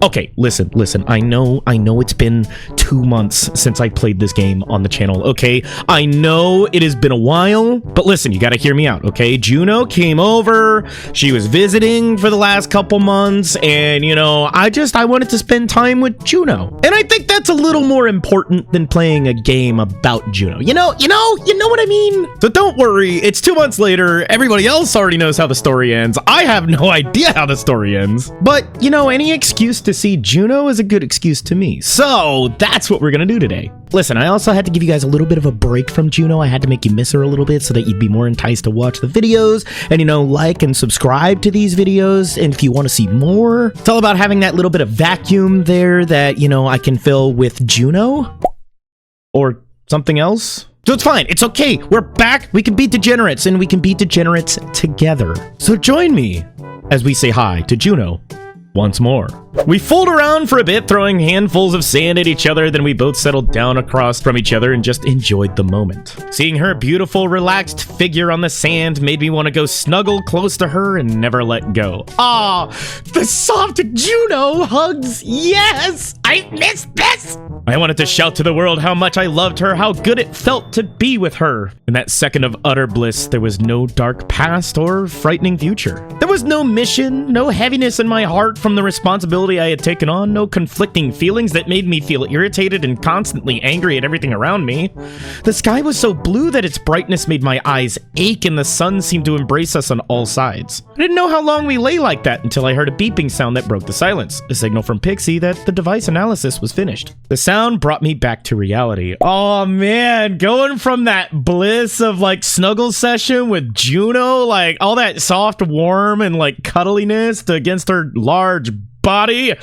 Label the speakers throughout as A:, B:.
A: Okay, listen. I know it's been 2 months since I played this game on the channel, okay? I know it has been a while, but listen, you gotta hear me out, okay? Juno came over, she was visiting for the last couple months, and, you know, I wanted to spend time with Juno. And I think that's a little more important than playing a game about Juno. You know what I mean? So don't worry, it's 2 months later, everybody else already knows how the story ends. I have no idea how the story ends. But, you know, any excuse to see Juno is a good excuse to me. So that's what we're gonna do today. Listen, I also had to give you guys a little bit of a break from Juno. I had to make you miss her a little bit so that you'd be more enticed to watch the videos and, you know, like and subscribe to these videos. And if you want to see more, it's all about having that little bit of vacuum there that, you know, I can fill with Juno or something else. So it's fine. It's okay. We're back. We can beat degenerates, and we can beat degenerates together. So join me as we say hi to Juno once more. We fooled around for a bit, throwing handfuls of sand at each other, then we both settled down across from each other and just enjoyed the moment. Seeing her beautiful, relaxed figure on the sand made me want to go snuggle close to her and never let go. Ah, the soft Juno hugs! Yes! I missed this! I wanted to shout to the world how much I loved her, how good it felt to be with her. In that second of utter bliss, there was no dark past or frightening future. There was no mission, no heaviness in my heart from the responsibility I had taken on, no conflicting feelings that made me feel irritated and constantly angry at everything around me. The sky was so blue that its brightness made my eyes ache, and the sun seemed to embrace us on all sides. I didn't know how long we lay like that until I heard a beeping sound that broke the silence, a signal from Pixie that the device analysis was finished. The sound brought me back to reality. Oh man, going from that bliss of like snuggle session with Juno, like all that soft warm and like cuddliness to against her large body.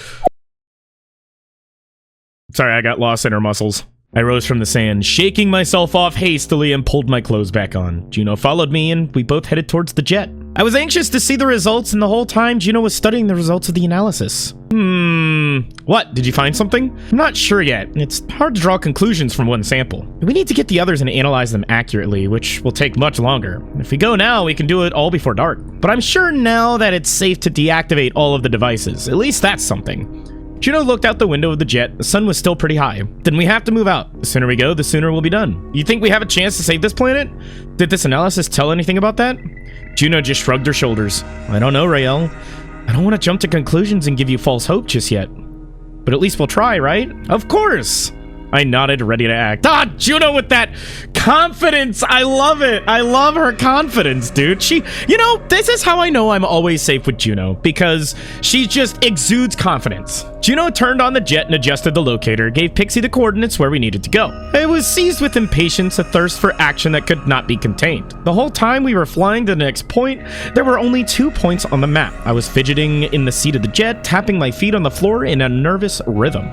A: Sorry, I got lost in her muscles. I rose from the sand, shaking myself off hastily, and pulled my clothes back on. Juno followed me, and we both headed towards the jet. I was anxious to see the results, and the whole time Juno was studying the results of the analysis. What? Did you find something? I'm not sure yet. It's hard to draw conclusions from one sample. We need to get the others and analyze them accurately, which will take much longer. If we go now, we can do it all before dark. But I'm sure now that it's safe to deactivate all of the devices. At least that's something. Juno looked out the window of the jet. The sun was still pretty high. Then we have to move out. The sooner we go, the sooner we'll be done. You think we have a chance to save this planet? Did this analysis tell anything about that? Juno just shrugged her shoulders. I don't know, Raeal. I don't want to jump to conclusions and give you false hope just yet. But at least we'll try, right? Of course! I nodded, ready to act. Ah, Juno with that confidence! I love it! I love her confidence, dude. You know, this is how I know I'm always safe with Juno, because she just exudes confidence. Juno turned on the jet and adjusted the locator, gave Pixie the coordinates where we needed to go. I was seized with impatience, a thirst for action that could not be contained. The whole time we were flying to the next point, there were only 2 points on the map. I was fidgeting in the seat of the jet, tapping my feet on the floor in a nervous rhythm.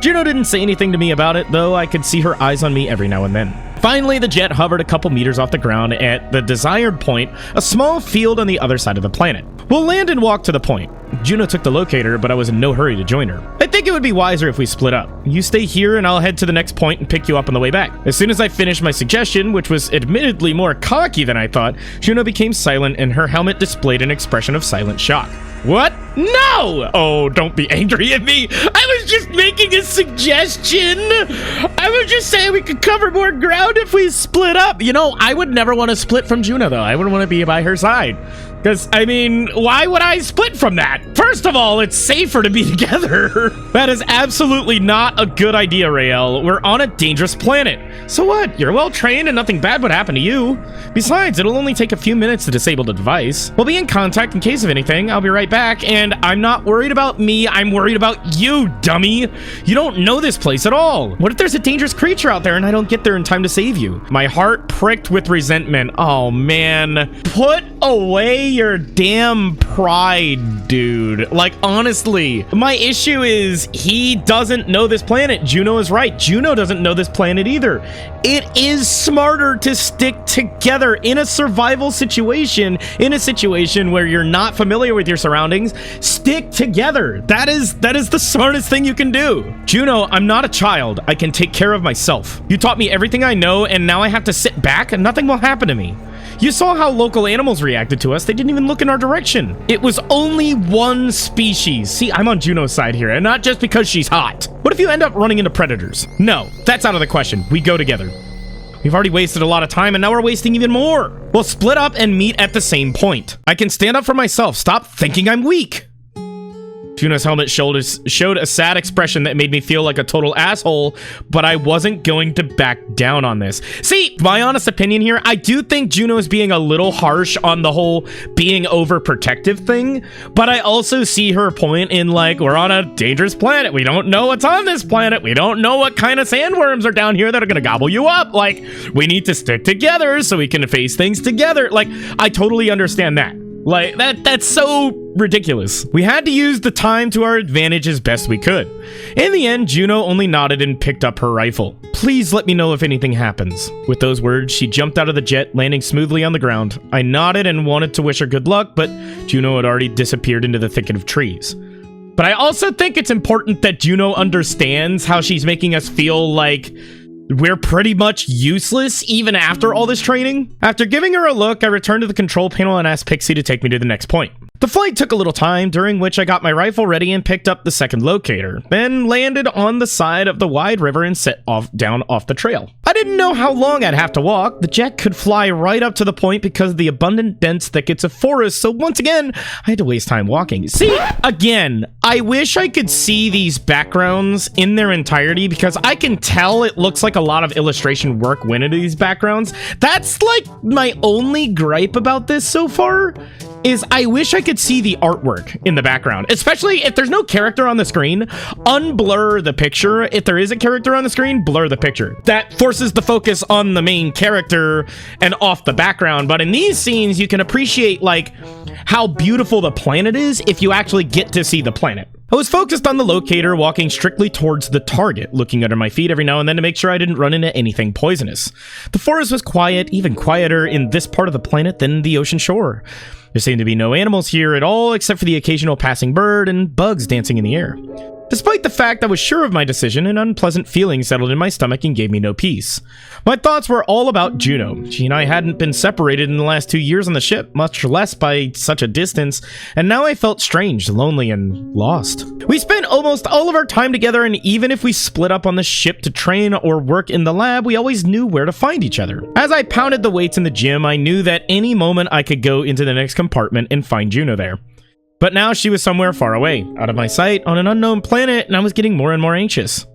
A: Juno didn't say anything to me about it, though I could see her eyes on me every now and then. Finally, the jet hovered a couple meters off the ground at the desired point, a small field on the other side of the planet. We'll land and walk to the point. Juno took the locator, but I was in no hurry to join her. I think it would be wiser if we split up. You stay here and I'll head to the next point and pick you up on the way back. As soon as I finished my suggestion, which was admittedly more cocky than I thought, Juno became silent and her helmet displayed an expression of silent shock. What? No! Oh, don't be angry at me. I was just making a suggestion. I was just saying we could cover more ground if we split up. You know, I would never want to split from Juno, though. I wouldn't want to be by her side. Because, I mean, why would I split from that? First of all, it's safer to be together. That is absolutely not a good idea, Raeal. We're on a dangerous planet. So what? You're well trained and nothing bad would happen to you. Besides, it'll only take a few minutes to disable the device. We'll be in contact in case of anything. I'll be right back, and I'm not worried about me. I'm worried about you, dummy. You don't know this place at all. What if there's a dangerous creature out there and I don't get there in time to save you? My heart pricked with resentment. Oh, man. Put away your damn pride, dude. Like, honestly, my issue is he doesn't know this planet. Juno is right. Juno doesn't know this planet either. It is smarter to stick together in a survival situation, in a situation where you're not familiar with your surroundings. Stick together. That is the smartest thing you can do. Juno, I'm not a child. I can take care of myself. You taught me everything I know, and now I have to sit back and nothing will happen to me. You saw how local animals reacted to us. They didn't even look in our direction. It was only one species. See, I'm on Juno's side here, and not just because she's hot. What if you end up running into predators? No, that's out of the question. We go together. We've already wasted a lot of time, and now we're wasting even more. We'll split up and meet at the same point. I can stand up for myself. Stop thinking I'm weak. Juno's helmet showed a sad expression that made me feel like a total asshole, but I wasn't going to back down on this. See, my honest opinion here, I do think Juno is being a little harsh on the whole being overprotective thing, but I also see her point in, like, we're on a dangerous planet. We don't know what's on this planet. We don't know what kind of sandworms are down here that are gonna gobble you up. Like, we need to stick together so we can face things together. Like, I totally understand that. Like, that's so ridiculous. We had to use the time to our advantage as best we could. In the end, Juno only nodded and picked up her rifle. Please let me know if anything happens. With those words, she jumped out of the jet, landing smoothly on the ground. I nodded and wanted to wish her good luck, but Juno had already disappeared into the thicket of trees. But I also think it's important that Juno understands how she's making us feel like we're pretty much useless even after all this training. After giving her a look, I returned to the control panel and asked Pixie to take me to the next point. The flight took a little time, during which I got my rifle ready and picked up the second locator, then landed on the side of the wide river and set down off the trail. I didn't know how long I'd have to walk. The jet could fly right up to the point because of the abundant dense thickets of forest, so once again, I had to waste time walking. See, again, I wish I could see these backgrounds in their entirety because I can tell it looks like a lot of illustration work went into these backgrounds. That's like my only gripe about this so far. Is I wish I could see the artwork in the background, especially if there's no character on the screen. Unblur the picture. If there is a character on the screen, blur the picture. That forces the focus on the main character and off the background. But in these scenes, you can appreciate like how beautiful the planet is if you actually get to see the planet. I was focused on the locator, walking strictly towards the target, looking under my feet every now and then to make sure I didn't run into anything poisonous. The forest was quiet, even quieter in this part of the planet than the ocean shore. There seemed to be no animals here at all, except for the occasional passing bird and bugs dancing in the air. Despite the fact I was sure of my decision, an unpleasant feeling settled in my stomach and gave me no peace. My thoughts were all about Juno. She and I hadn't been separated in the last 2 years on the ship, much less by such a distance, and now I felt strange, lonely, and lost. We spent almost all of our time together, and even if we split up on the ship to train or work in the lab, we always knew where to find each other. As I pounded the weights in the gym, I knew that any moment I could go into the next compartment and find Juno there. But now she was somewhere far away, out of my sight, on an unknown planet, and I was getting more and more anxious.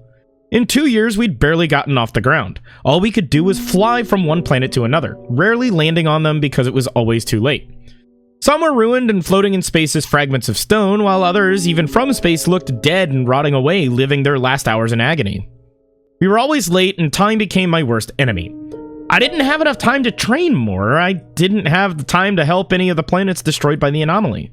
A: In 2 years, we'd barely gotten off the ground. All we could do was fly from one planet to another, rarely landing on them because it was always too late. Some were ruined and floating in space as fragments of stone, while others, even from space, looked dead and rotting away, living their last hours in agony. We were always late, and time became my worst enemy. I didn't have enough time to train more. I didn't have the time to help any of the planets destroyed by the anomaly.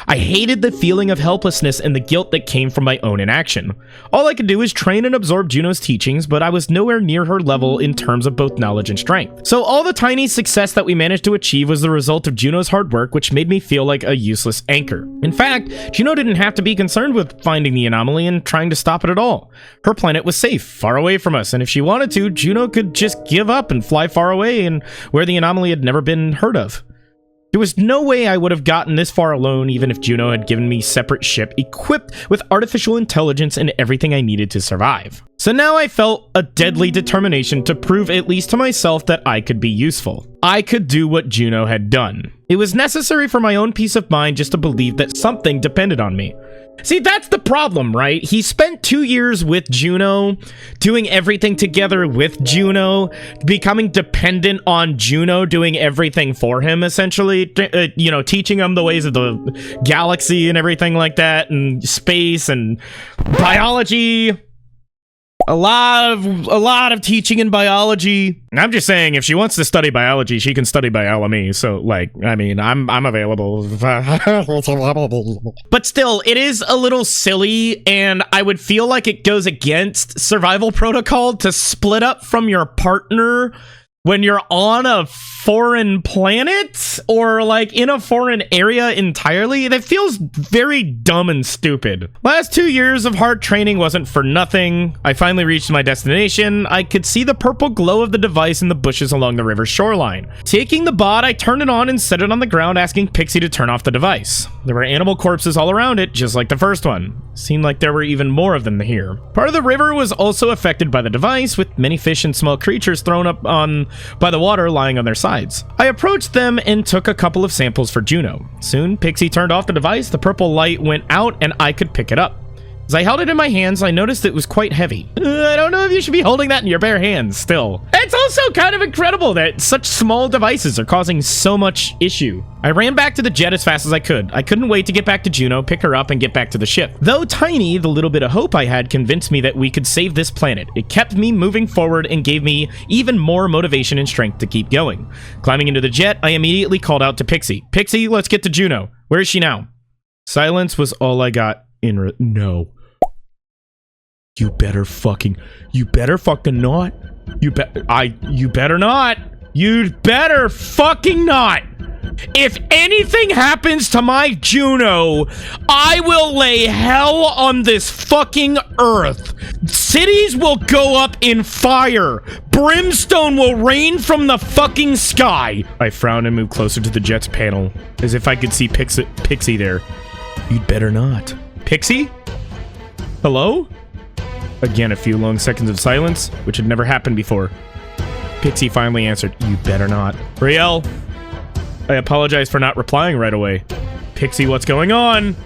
A: I hated the feeling of helplessness and the guilt that came from my own inaction. All I could do was train and absorb Juno's teachings, but I was nowhere near her level in terms of both knowledge and strength. So all the tiny success that we managed to achieve was the result of Juno's hard work, which made me feel like a useless anchor. In fact, Juno didn't have to be concerned with finding the anomaly and trying to stop it at all. Her planet was safe, far away from us, and if she wanted to, Juno could just give up and fly far away and where the anomaly had never been heard of. There was no way I would have gotten this far alone even if Juno had given me a separate ship equipped with artificial intelligence and everything I needed to survive. So now I felt a deadly determination to prove at least to myself that I could be useful. I could do what Juno had done. It was necessary for my own peace of mind just to believe that something depended on me. See, that's the problem, right? He spent 2 years with Juno, doing everything together with Juno, becoming dependent on Juno, doing everything for him, essentially, teaching him the ways of the galaxy and everything like that, and space and biology. A lot of teaching in biology. I'm just saying, if she wants to study biology, she can study me. So, like, I mean, I'm available. But still, it is a little silly, and I would feel like it goes against survival protocol to split up from your partner when you're on a foreign planet or like in a foreign area entirely, that feels very dumb and stupid. Last 2 years of hard training wasn't for nothing. I finally reached my destination. I could see the purple glow of the device in the bushes along the river's shoreline. Taking the bot, I turned it on and set it on the ground, asking Pixie to turn off the device. There were animal corpses all around it, just like the first one. Seemed like there were even more of them here. Part of the river was also affected by the device, with many fish and small creatures thrown up by the water lying on their sides. I approached them and took a couple of samples for Juno. Soon, Pixie turned off the device, the purple light went out, and I could pick it up. As I held it in my hands, I noticed it was quite heavy. I don't know if you should be holding that in your bare hands still. It's also kind of incredible that such small devices are causing so much issue. I ran back to the jet as fast as I could. I couldn't wait to get back to Juno, pick her up, and get back to the ship. Though tiny, the little bit of hope I had convinced me that we could save this planet. It kept me moving forward and gave me even more motivation and strength to keep going. Climbing into the jet, I immediately called out to Pixie. Pixie, let's get to Juno. Where is she now? Silence was all I got in no. You better fucking not. You better not. You'd better fucking not. If anything happens to my Juno, I will lay hell on this fucking earth. Cities will go up in fire. Brimstone will rain from the fucking sky. I frowned and moved closer to the jet's panel, as if I could see Pixie there. You'd better not. Pixie? Hello? Again, a few long seconds of silence, which had never happened before. Pixie finally answered, you better not. Raeal, I apologize for not replying right away. Pixie, what's going on?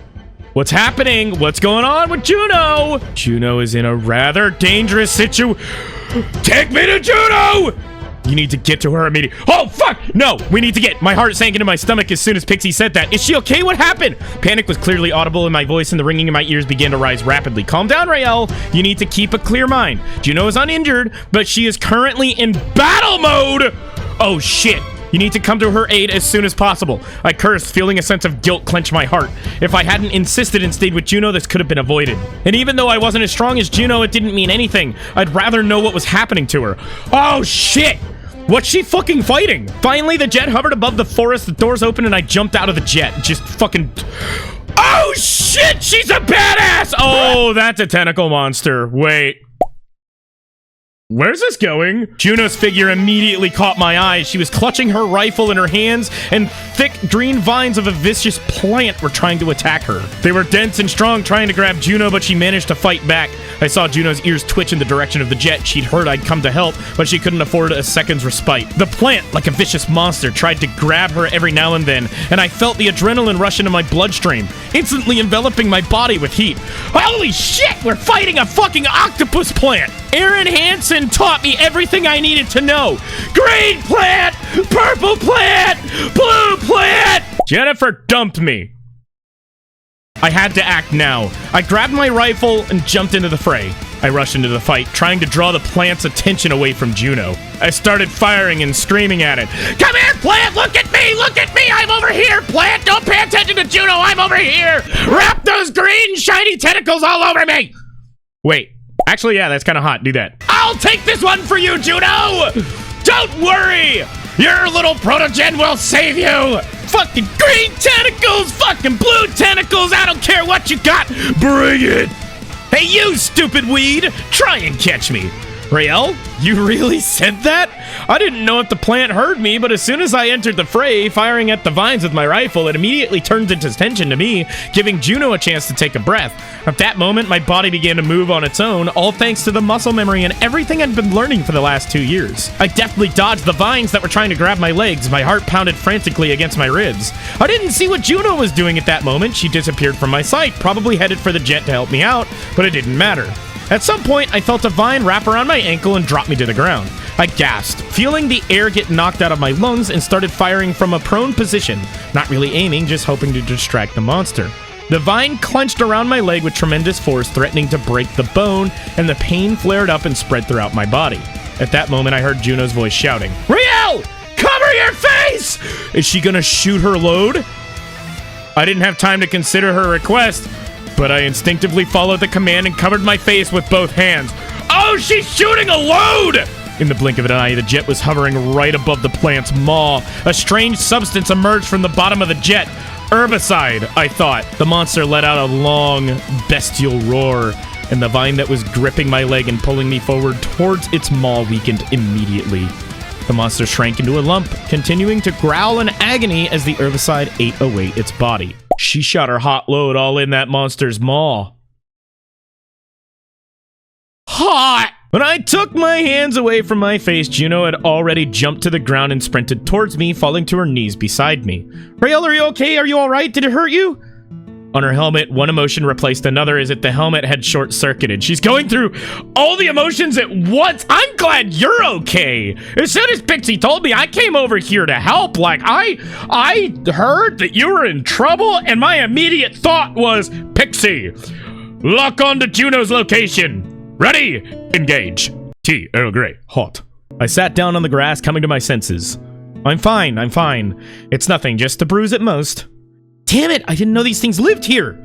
A: What's happening? What's going on with Juno? Juno is in a rather dangerous Take me to Juno! You need to get to her immediately. Oh, fuck! No, we need to get. My heart sank into my stomach as soon as Pixie said that. Is she okay? What happened? Panic was clearly audible in my voice and the ringing in my ears began to rise rapidly. Calm down, Raeal. You need to keep a clear mind. Juno is uninjured, but she is currently in battle mode. Oh, shit. You need to come to her aid as soon as possible. I cursed, feeling a sense of guilt clench my heart. If I hadn't insisted and stayed with Juno, this could have been avoided. And even though I wasn't as strong as Juno, it didn't mean anything. I'd rather know what was happening to her. Oh, shit! What's she fucking fighting? Finally, the jet hovered above the forest, the doors opened, and I jumped out of the jet. Just fucking... Oh, shit! She's a badass! Oh, that's a tentacle monster. Wait. Where's this going? Juno's figure immediately caught my eye. She was clutching her rifle in her hands, and thick green vines of a vicious plant were trying to attack her. They were dense and strong, trying to grab Juno, but she managed to fight back. I saw Juno's ears twitch in the direction of the jet. She'd heard I'd come to help, but she couldn't afford a second's respite. The plant, like a vicious monster, tried to grab her every now and then, and I felt the adrenaline rush into my bloodstream, instantly enveloping my body with heat. Holy shit, we're fighting a fucking octopus plant! Aaron Hansen taught me everything I needed to know. Green plant, purple plant, blue plant! Jennifer dumped me. I had to act now. I grabbed my rifle and jumped into the fray. I rushed into the fight, trying to draw the plant's attention away from Juno. I started firing and screaming at it. Come here, plant! Look at me! Look at me! I'm over here, plant! Don't pay attention to Juno! I'm over here! Wrap those green, shiny tentacles all over me! Wait. Actually, yeah, that's kind of hot. Do that. I'll take this one for you, Juno! Don't worry! Your little protogen will save you! Fucking green tentacles! Fucking blue tentacles! I don't care what you got! Bring it! Hey, you stupid weed! Try and catch me! Raeal, you really said that? I didn't know if the plant heard me, but as soon as I entered the fray, firing at the vines with my rifle, it immediately turned its attention to me, giving Juno a chance to take a breath. At that moment, my body began to move on its own, all thanks to the muscle memory and everything I'd been learning for the last 2 years. I deftly dodged the vines that were trying to grab my legs, my heart pounded frantically against my ribs. I didn't see what Juno was doing at that moment. She disappeared from my sight, probably headed for the jet to help me out, but it didn't matter. At some point, I felt a vine wrap around my ankle and drop me to the ground. I gasped, feeling the air get knocked out of my lungs, and started firing from a prone position, not really aiming, just hoping to distract the monster. The vine clenched around my leg with tremendous force, threatening to break the bone, and the pain flared up and spread throughout my body. At that moment, I heard Juno's voice shouting, Raeal! Cover your face! Is she gonna shoot her load? I didn't have time to consider her request, but I instinctively followed the command and covered my face with both hands. Oh, she's shooting a load! In the blink of an eye, the jet was hovering right above the plant's maw. A strange substance emerged from the bottom of the jet. Herbicide, I thought. The monster let out a long, bestial roar, and the vine that was gripping my leg and pulling me forward towards its maw weakened immediately. The monster shrank into a lump, continuing to growl in agony as the herbicide ate away its body. She shot her hot load all in that monster's maw. Hot! When I took my hands away from my face, Juno had already jumped to the ground and sprinted towards me, falling to her knees beside me. Raeal, are you okay? Are you alright? Did it hurt you? On her helmet, one emotion replaced another as if the helmet had short-circuited. She's going through all the emotions at once. I'm glad you're okay. As soon as Pixie told me, I came over here to help. Like, I heard that you were in trouble, and my immediate thought was, Pixie, lock on to Juno's location. Ready? Engage. Tea, Earl Grey, hot. I sat down on the grass, coming to my senses. I'm fine. It's nothing, just a bruise at most. Damn it, I didn't know these things lived here.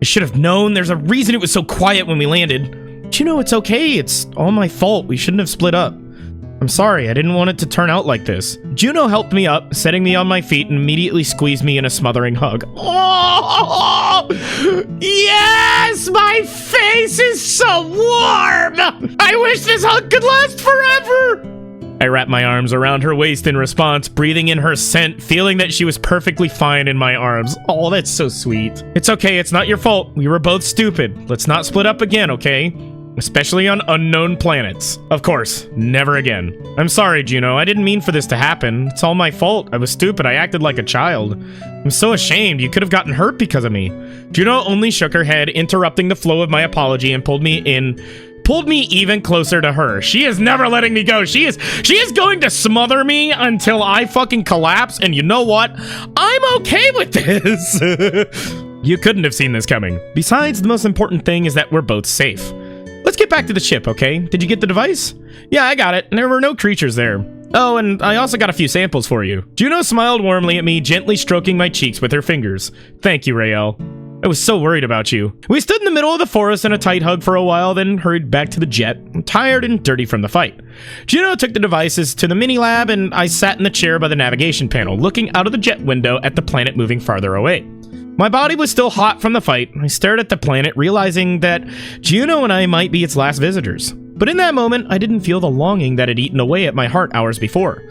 A: I should have known. There's a reason it was so quiet when we landed. Juno, it's okay. It's all my fault. We shouldn't have split up. I'm sorry, I didn't want it to turn out like this. Juno helped me up, setting me on my feet, and immediately squeezed me in a smothering hug. Oh, yes! My face is so warm! I wish this hug could last forever! I wrapped my arms around her waist in response, breathing in her scent, feeling that she was perfectly fine in my arms. Oh, that's so sweet. It's okay, it's not your fault. We were both stupid. Let's not split up again, okay? Especially on unknown planets. Of course, never again. I'm sorry, Juno. I didn't mean for this to happen. It's all my fault. I was stupid. I acted like a child. I'm so ashamed. You could have gotten hurt because of me. Juno only shook her head, interrupting the flow of my apology, and pulled me even closer to her. She is never letting me go. She is going to smother me until I fucking collapse, and you know what? I'm okay with this. You couldn't have seen this coming. Besides, the most important thing is that we're both safe. Let's get back to the ship, okay? Did you get the device? Yeah, I got it. There were no creatures there. Oh, and I also got a few samples for you. Juno smiled warmly at me, gently stroking my cheeks with her fingers. Thank you, Raeal. I was so worried about you. We stood in the middle of the forest in a tight hug for a while, then hurried back to the jet, tired and dirty from the fight. Juno took the devices to the mini-lab, and I sat in the chair by the navigation panel, looking out of the jet window at the planet moving farther away. My body was still hot from the fight. I stared at the planet, realizing that Juno and I might be its last visitors. But in that moment, I didn't feel the longing that had eaten away at my heart hours before.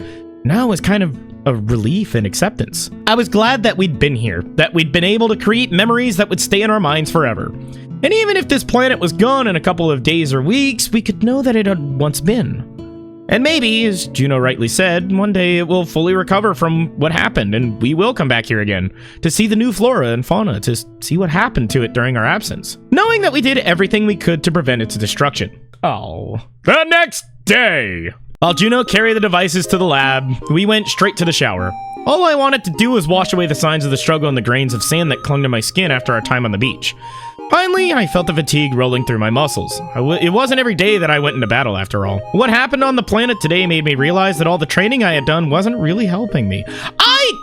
A: Now it was kind of a relief and acceptance. I was glad that we'd been here, that we'd been able to create memories that would stay in our minds forever. And even if this planet was gone in a couple of days or weeks, we could know that it had once been. And maybe, as Juno rightly said, one day it will fully recover from what happened, and we will come back here again to see the new flora and fauna, to see what happened to it during our absence, knowing that we did everything we could to prevent its destruction. Oh. The next day! While Juno carried the devices to the lab, we went straight to the shower. All I wanted to do was wash away the signs of the struggle and the grains of sand that clung to my skin after our time on the beach. Finally, I felt the fatigue rolling through my muscles. It wasn't every day that I went into battle, after all. What happened on the planet today made me realize that all the training I had done wasn't really helping me.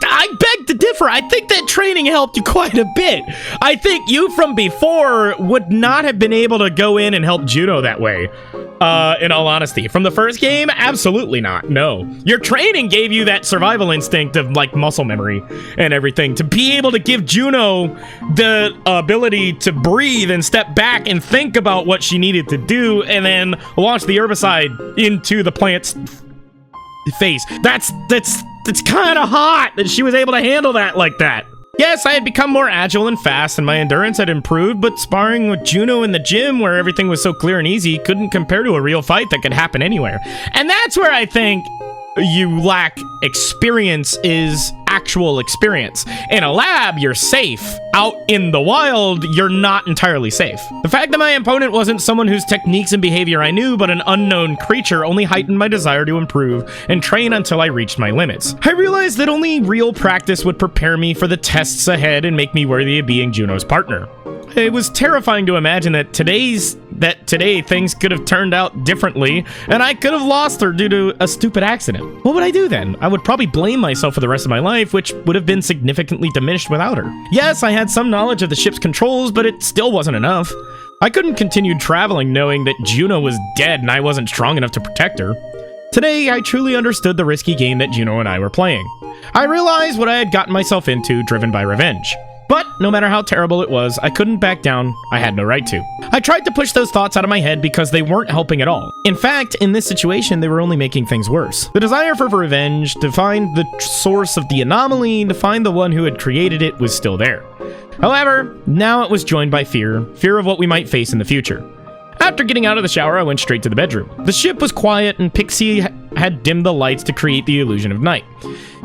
A: I beg to differ. I think that training helped you quite a bit. I think you from before would not have been able to go in and help Juno that way. In all honesty. From the first game, absolutely not. No. Your training gave you that survival instinct of, like, muscle memory and everything. To be able to give Juno the ability to breathe and step back and think about what she needed to do and then launch the herbicide into the plant's face. That's kind of hot that she was able to handle that like that. Yes, I had become more agile and fast, and my endurance had improved, but sparring with Juno in the gym, where everything was so clear and easy, couldn't compare to a real fight that could happen anywhere. And that's where I think you lack experience, is actual experience. In a lab, you're safe. Out in the wild, you're not entirely safe. The fact that my opponent wasn't someone whose techniques and behavior I knew, but an unknown creature, only heightened my desire to improve and train until I reached my limits. I realized that only real practice would prepare me for the tests ahead and make me worthy of being Juno's partner. It was terrifying to imagine that today things could have turned out differently, and I could have lost her due to a stupid accident. What would I do then? I would probably blame myself for the rest of my life, which would have been significantly diminished without her. Yes, I had some knowledge of the ship's controls, but it still wasn't enough. I couldn't continue traveling knowing that Juno was dead and I wasn't strong enough to protect her. Today, I truly understood the risky game that Juno and I were playing. I realized what I had gotten myself into, driven by revenge. But no matter how terrible it was, I couldn't back down. I had no right to. I tried to push those thoughts out of my head because they weren't helping at all. In fact, in this situation, they were only making things worse. The desire for revenge, to find the source of the anomaly, to find the one who had created it, was still there. However, now it was joined by fear of what we might face in the future. After getting out of the shower, I went straight to the bedroom. The ship was quiet, and Pixie had dimmed the lights to create the illusion of night.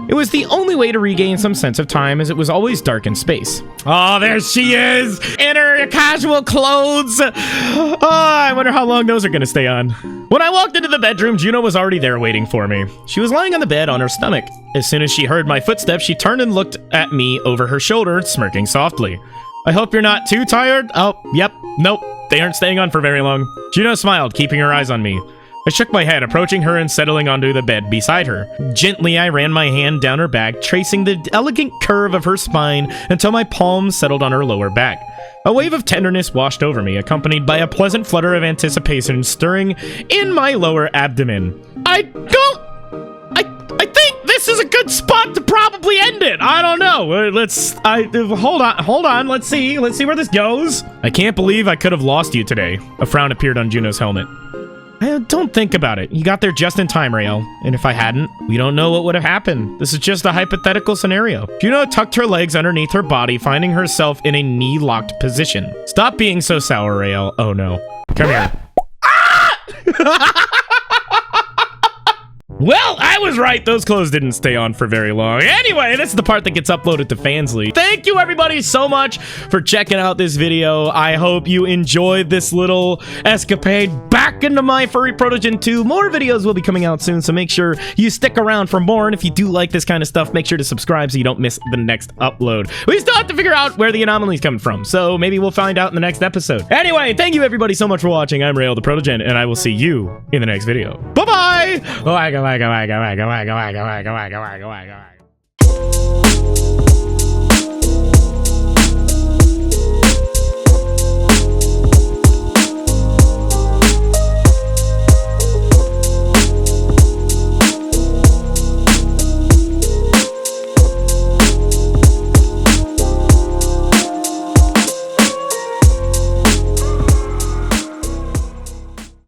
A: It was the only way to regain some sense of time, as it was always dark in space. Oh, there she is! In her casual clothes! Oh, I wonder how long those are gonna stay on. When I walked into the bedroom, Juno was already there waiting for me. She was lying on the bed on her stomach. As soon as she heard my footsteps, she turned and looked at me over her shoulder, smirking softly. I hope you're not too tired? Oh, yep, nope. They aren't staying on for very long. Juno smiled, keeping her eyes on me. I shook my head, approaching her and settling onto the bed beside her. Gently, I ran my hand down her back, tracing the elegant curve of her spine until my palms settled on her lower back. A wave of tenderness washed over me, accompanied by a pleasant flutter of anticipation stirring in my lower abdomen. I think this is a good spot to probably end it. I don't know. Hold on. Let's see where this goes. I can't believe I could have lost you today. A frown appeared on Juno's helmet. Don't think about it. You got there just in time, Raeal. And if I hadn't, we don't know what would have happened. This is just a hypothetical scenario. Juno tucked her legs underneath her body, finding herself in a knee-locked position. Stop being so sour, Raeal. Oh no. Come here. Well, I was right. Those clothes didn't stay on for very long. Anyway, this is the part that gets uploaded to Fansly. Thank you, everybody, so much for checking out this video. I hope you enjoyed this little escapade back into My Furry Protogen 2. More videos will be coming out soon, so make sure you stick around for more. And if you do like this kind of stuff, make sure to subscribe so you don't miss the next upload. We still have to figure out where the anomaly's coming from, so maybe we'll find out in the next episode. Anyway, thank you, everybody, so much for watching. I'm Raeal the Protogen, and I will see you in the next video. Bye-bye!